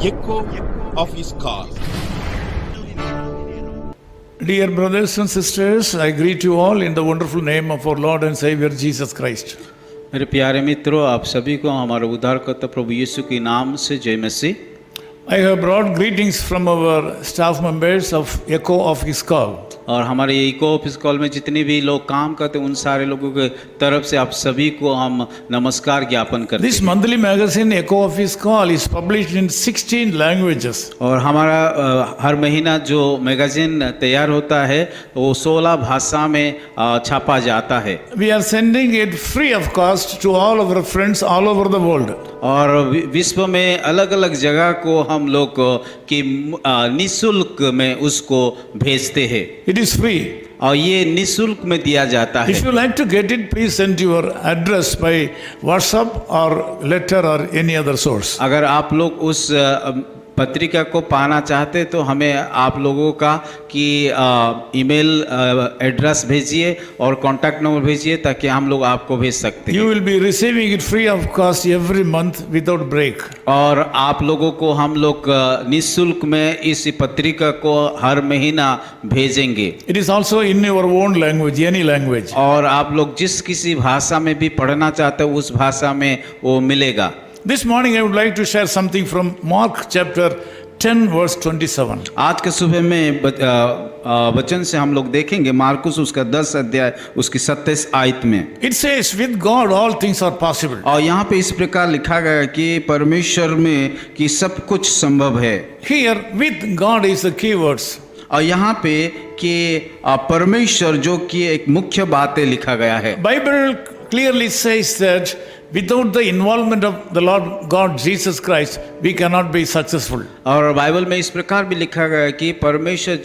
echo of his call. Dear brothers and sisters, I greet you all in the wonderful name of our Lord and Savior Jesus Christ. मेरे प्यारे मित्रों, आप सभी को हमारे उद्धारकर्ता प्रभु यीशु के नाम से जय मसीह। I have brought greetings from our staff members of Echo of His Call. और हमारे इको ऑफिस कॉल में जितने भी लोग काम करते हैं उन सारे लोगों के तरफ से आप सभी को हम नमस्कार ज्ञापन करते This हैं। monthly magazine Echo of His Call is published in 16 languages. और हमारा हर महीना जो मैगजीन तैयार होता है वो 16 भाषा में छापा जाता है। We are sending it free of cost to all of our friends all over the world. और विश्व में अलग अलग जगह को हम लोग की निःशुल्क में उसको भेजते हैं। It is free. और ये निःशुल्क में दिया जाता है। If you like to get it, please send your address by WhatsApp or letter or any other source. अगर आप लोग उस पत्रिका को पाना चाहते तो हमें आप लोगों का कि ईमेल एड्रेस भेजिए और कॉन्टैक्ट नंबर भेजिए ताकि हम लोग आपको भेज सकते हैं। You will be receiving it free of cost every month without break. और आप लोगों को हम लोग निःशुल्क में इस पत्रिका को हर महीना भेजेंगे। It is also in your own language, any language. और आप लोग जिस किसी भाषा में भी पढ़ना चाहते हो उस भाषा में वो मिलेगा। This morning I would like to share something from Mark chapter 10 verse 27. आज के सुबह में वचन से हम लोग देखेंगे मार्कुस उसका 10 अध्याय उसकी 27 आयत में। It says, with God all things are possible. और यहाँ पे इस प्रकार लिखा गया है कि परमेश्वर में कि सब कुछ संभव है। Here, with God is the key words. और यहाँ पे कि परमेश्वर जो कि एक मुख्य बात है लिखा गया है। Bible clearly says that without the involvement of the Lord God Jesus Christ, we cannot be successful. और बाइबल में इस प्रकार भी लिखा गया है कि परमेश्वर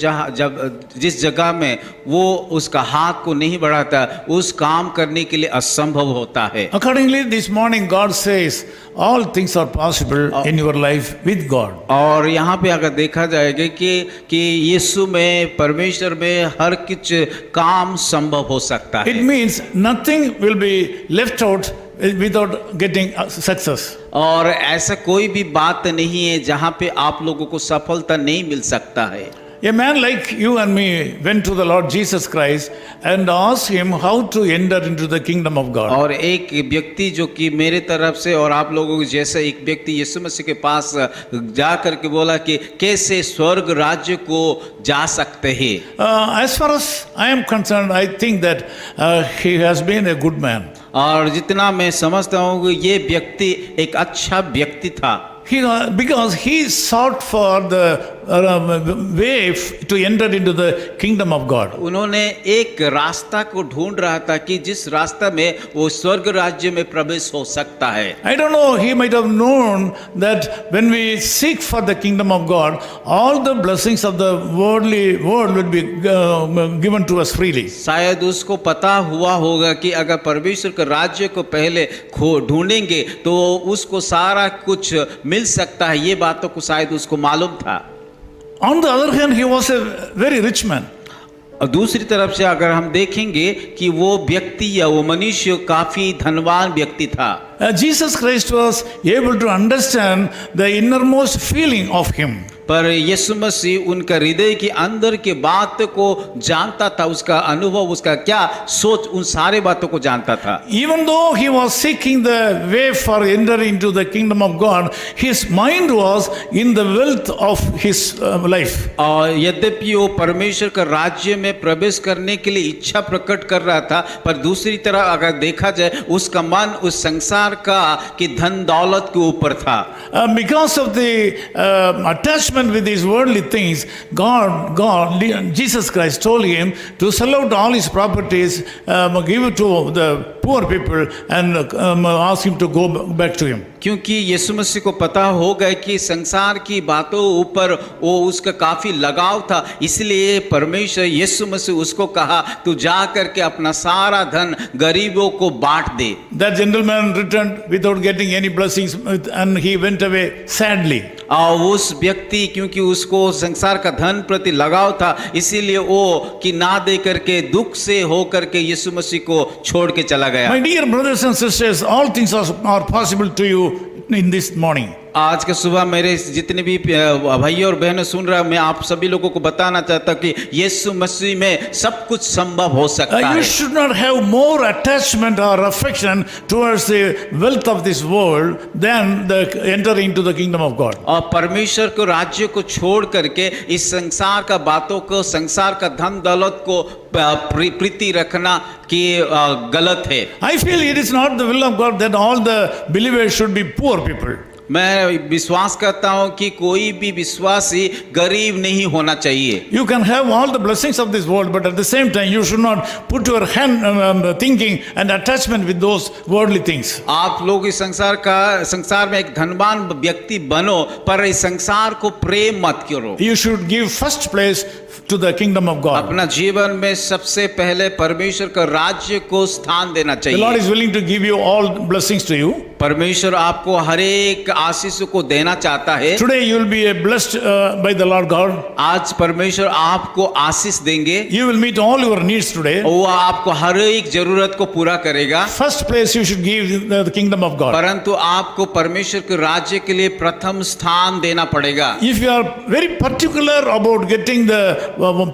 जिस जगह में वो उसका हाथ को नहीं बढ़ाता उस काम करने के लिए असंभव होता है। Accordingly, this morning God says, all things are possible in your life with God. और यहाँ पे अगर देखा जाएगा कि यीशु में परमेश्वर में हर कुछ काम संभव हो सकता है। It means nothing will be left out without getting success. और ऐसा कोई भी बात नहीं है जहाँ पे आप लोगों को सफलता नहीं मिल सकता है। A man like you and me went to the Lord Jesus Christ and asked him how to enter into the kingdom of God. और एक व्यक्ति जो कि मेरे तरफ से और आप लोगों के जैसे एक व्यक्ति यीशु मसीह के पास जा करके बोला कि कैसे स्वर्ग राज्य को जा सकते हैं। As far as I am concerned, I think that he has been a good man. और जितना मैं समझता हूँ कि ये व्यक्ति एक अच्छा व्यक्ति था। Because he sought for the way to enter into the kingdom of God. उन्होंने एक रास्ता को ढूंढ रहा था कि जिस रास्ता में वो स्वर्ग राज्य में प्रवेश हो सकता है। I don't know, he might have known that when we seek for the kingdom of God, all the blessings of the worldly world will be given to us freely. शायद उसको पता हुआ होगा कि अगर परमेश्वर के राज्य को पहले ढूंढेंगे तो उसको सारा कुछ मिल सकता है। ये बातों को शायद उसको मालूम था। On the other hand, he was a very rich man. और दूसरी तरफ से अगर हम देखेंगे कि वो व्यक्ति या वो मनुष्य काफी धनवान व्यक्ति था। Jesus Christ was able to understand the innermost feeling of him. पर यीशु मसीह उनका हृदय के अंदर के बात को जानता था, उसका अनुभव, उसका क्या सोच, उन सारे बातों को जानता था। Even though he was seeking the way for entering into the kingdom of God, his mind was in the wealth of his life. और यद्यपि वो परमेश्वर का राज्य में प्रवेश करने के लिए इच्छा प्रकट कर रहा था, पर दूसरी तरफ अगर देखा जाए उसका मन उस संसार का कि धन दौलत के ऊपर था। Because of the attachment with these worldly things, Jesus Christ told him to sell out all his properties, give it to the poor people, and ask him to go back to him. क्योंकि यीशु मसीह को पता हो गया कि संसार की बातों ऊपर वो उसका काफी लगाव था, इसलिए परमेश्वर यीशु मसीह उसको कहा तू जा करके अपना सारा धन गरीबों को बांट दे। That gentleman returned without getting any blessings and he went away sadly. और उस व्यक्ति क्योंकि उसको संसार का धन प्रति लगाव था, इसीलिए वो कि ना दे करके दुख से हो करके यीशु मसीह को छोड़ के चला गया। My dear brothers and sisters, all things are possible to you in this morning. आज के सुबह मेरे जितने भी भाई और बहनें सुन रहे हैं, मैं आप सभी लोगों को बताना चाहता हूँ कि यीशु मसीह में सब कुछ संभव हो सकता You है। should not have more attachment or affection towards the wealth of this world than the entering into the kingdom of God. और परमेश्वर को राज्य को छोड़ करके इस संसार का बातों को, संसार का धन दौलत को प्रीति रखना कि गलत है। I feel it is not the will of God that all the believers should be poor people. मैं विश्वास करता हूं कि कोई भी विश्वासी गरीब नहीं होना चाहिए। You can have all the blessings of this world, but at the same time, you should not put your hand thinking and attachment with those worldly things. आप लोग इस संसार में एक धनवान व्यक्ति बनो, पर इस संसार को प्रेम मत करो। You should give first place to the kingdom of God. अपना जीवन में सबसे पहले परमेश्वर का राज्य को स्थान देना The Lord चाहिए। is willing to give you all blessings to you. परमेश्वर आपको हर एक आशीष को देना चाहता है। Today you will be blessed by the Lord God. आज परमेश्वर आपको आशीष देंगे, You will meet all your needs today. वो आपको हर एक जरूरत को पूरा करेगा। First place you should give the kingdom of God. परंतु आपको परमेश्वर के राज्य के लिए प्रथम स्थान देना पड़ेगा। If you are very particular about getting the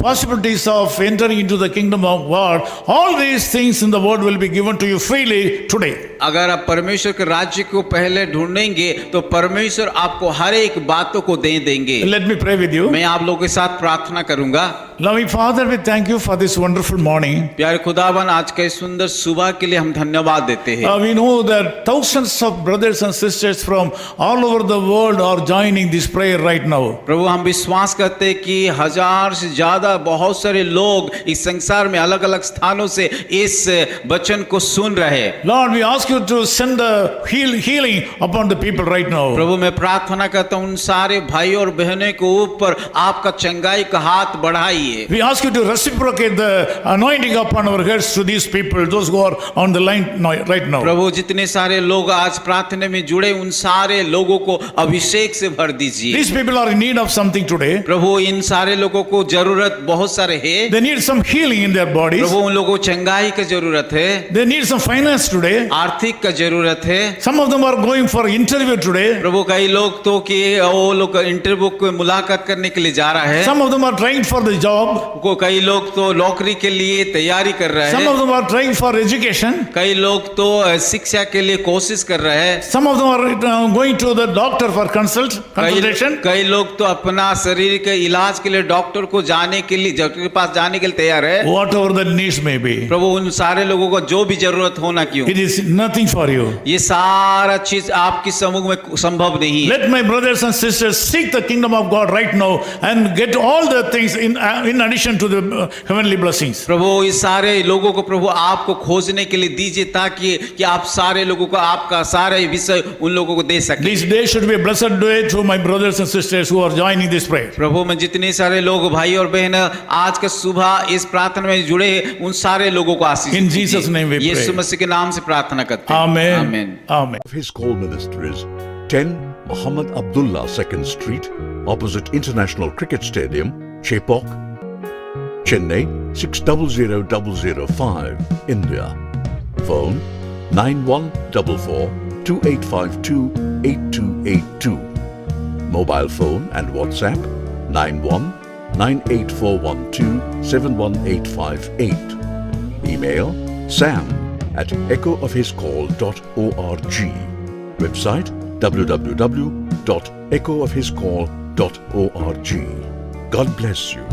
possibilities of entering into the kingdom of God, all these things in the world will be given to you freely today. अगर आप परमेश्वर के राज्य को पहले ढूंढेंगे तो परमेश्वर आपको हर एक बातों को दे देंगे। Let me pray with you. मैं आप लोगों के साथ प्रार्थना करूंगा। Loving Father, we thank you for this wonderful morning. प्यारे खुदावन, आज के सुंदर सुबह के लिए हम धन्यवाद देते हैं। We know that thousands of brothers and sisters from all over the world are joining this prayer right now. प्रभु, हम विश्वास करते हैं कि 1000 से ज्यादा बहुत सारे लोग इस संसार में अलग अलग स्थानों से इस वचन को सुन रहे हैं। Lord, we ask you to send the healing upon the people right now. प्रभु, मैं प्रार्थना करता हूँ उन सारे भाई और बहनों के ऊपर आपका चंगाई का हाथ बढ़ाइए। We ask you to reciprocate the anointing upon our heads to these people, those who are on the line right now. प्रभु, जितने सारे लोग आज प्रार्थना में जुड़े उन सारे लोगों को अभिषेक से भर दीजिए। These people are in need of something today. प्रभु, इन सारे लोगों को जरूरत बहुत सारे है। They need some healing in their bodies. प्रभु, उन लोगों को चंगाई की जरूरत है, They need some finance today. आर्थिक का जरूरत है। Some of them are going for interview today. प्रभु, कई लोग तो कि वो लोग इंटरव्यू को मुलाकात करने के लिए जा रहा है। Some of them are trying for the job. को कई लोग तो नौकरी के लिए तैयारी कर रहे Some हैं। of them are trying for education. कई लोग तो शिक्षा के लिए कोशिश कर रहे हैं। Some of them are going to the doctor for consultation. कई लोग तो अपना शरीर के इलाज के लिए डॉक्टर को जाने के लिए, डॉक्टर के पास जाने के लिए तैयार है। Whatever the needs may be. प्रभु, उन सारे लोगों को जो भी जरूरत होना क्यों, It is nothing for you. ये सारा चीज आपकी समूह में संभव नहीं है। Let my brothers and sisters seek the kingdom of God right now and get all the things in addition to the heavenly blessings. प्रभु, इस सारे लोगों को प्रभु आपको खोजने के लिए दीजिए, ताकि कि आप सारे लोगों को आपका सारे विषय उन लोगों को दे सके। This day should be a blessed day to my brothers and sisters who are joining this prayer. प्रभु, मैं जितने सारे लोग भाई और बहन आज का सुबह इस प्रार्थना में जुड़े उन सारे लोगों को आशीष In दीजिए। Jesus' name we pray. यीशु मसीह के नाम से प्रार्थना करते हैं। Amen. आमीन। Amen. His call minister is 10 Muhammad Abdullah 2nd Street, opposite International Cricket Stadium, Chepauk, Chennai 600005, India. Phone 9144 2852 8282. Mobile phone and WhatsApp 91 98412 71858. Email sam@echoofhiscall.org. Website www.echoofhiscall.org. God bless you.